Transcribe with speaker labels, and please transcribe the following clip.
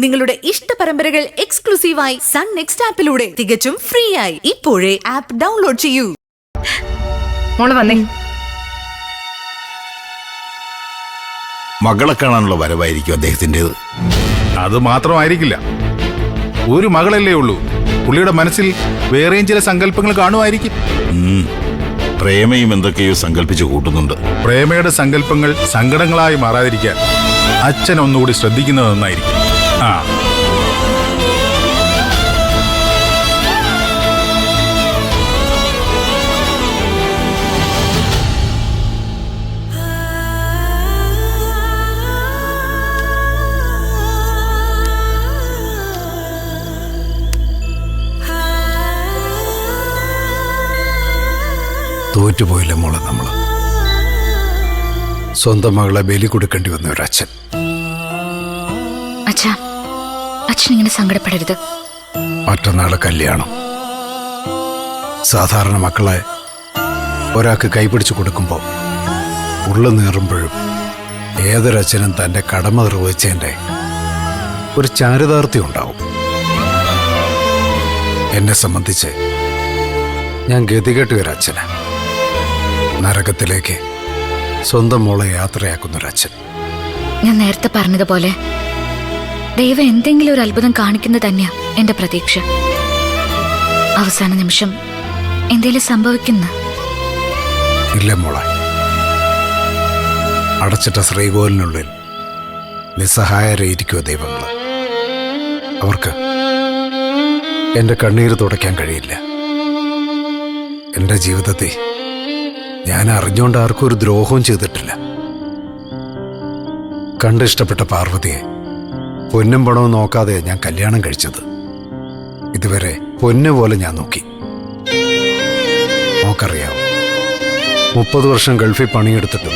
Speaker 1: നിങ്ങളുടെ ഇഷ്ട പരമ്പരകൾ എക്സ്ക്ലൂസീവായി സൺ നെക്സ്റ്റ് ആപ്പിലൂടെ തികച്ചും ഫ്രീ ആയി ഇപ്പോഴേ ആപ്പ് ഡൗൺലോഡ് ചെയ്യൂ.
Speaker 2: മോള് വന്നേ.
Speaker 3: മകളെ കാണാനുള്ള വരവായിരിക്കും അദ്ദേഹത്തിൻ്റെത്.
Speaker 4: അത് മാത്രമായിരിക്കില്ല, ഒരു മകളല്ലേ ഉള്ളൂ. പുള്ളിയുടെ മനസ്സിൽ വേറെയും ചില സങ്കല്പങ്ങൾ കാണുമായിരിക്കും.
Speaker 3: പ്രേമയും എന്തൊക്കെയോ സങ്കല്പിച്ചു കൂട്ടുന്നുണ്ട്.
Speaker 4: പ്രേമയുടെ സങ്കല്പങ്ങൾ സങ്കടങ്ങളായി മാറാതിരിക്കാൻ അച്ഛൻ ഒന്നുകൂടി ശ്രദ്ധിക്കുന്നത് നന്നായിരിക്കും.
Speaker 5: തോറ്റുപോയില്ല മോളെ. നമ്മൾ സ്വന്തം മകളെ ബലി കൊടുക്കേണ്ടി വന്ന ഒരച്ഛൻ.
Speaker 2: അച്ഛൻ ഇങ്ങനെ സങ്കടപ്പെടരുത്.
Speaker 5: മറ്റന്നാളെ കല്യാണം. സാധാരണ മക്കളെ ഒരാൾക്ക് കൈപിടിച്ചു കൊടുക്കുമ്പോൾ ഉള്ളു നീറുമ്പോഴും ഏതൊരച്ഛനും തൻ്റെ കടമ നിർവഹിച്ചതിൻ്റെ ഒരു ചാരിതാർത്ഥ്യം ഉണ്ടാവും. എന്നെ സംബന്ധിച്ച് ഞാൻ ഗതികെട്ട ഒരച്ഛന്, നരകത്തിലേക്ക് സ്വന്തം മോളെ യാത്രയാക്കുന്നൊരച്ഛൻ.
Speaker 2: ഞാൻ നേരത്തെ പറഞ്ഞതുപോലെ ദൈവം എന്തെങ്കിലും ഒരു അത്ഭുതം കാണിക്കുന്നത് തന്നെയാ എന്റെ പ്രതീക്ഷ. അവസാന നിമിഷം എന്തെങ്കിലും സംഭവിക്കുന്ന
Speaker 5: ഇല്ല മോളെ. അടച്ചിട്ട ശ്രീകോലിനുള്ളിൽ നിസ്സഹായരായിരിക്കുമോ ദൈവങ്ങൾ. അവർക്ക് എൻ്റെ കണ്ണീര് തുടയ്ക്കാൻ കഴിയില്ല. എൻ്റെ ജീവിതത്തിൽ ഞാൻ അറിഞ്ഞുകൊണ്ട് ആർക്കും ഒരു ദ്രോഹവും ചെയ്തിട്ടില്ല. കണ്ടിഷ്ടപ്പെട്ട പാർവതിയെ പൊന്നും പണവും നോക്കാതെ ഞാൻ കല്യാണം കഴിച്ചത്. ഇതുവരെ പൊന്നു പോലെ ഞാൻ നോക്കി. നോക്കറിയാവും, 30 വർഷം ഗൾഫിൽ പണിയെടുത്തിട്ടും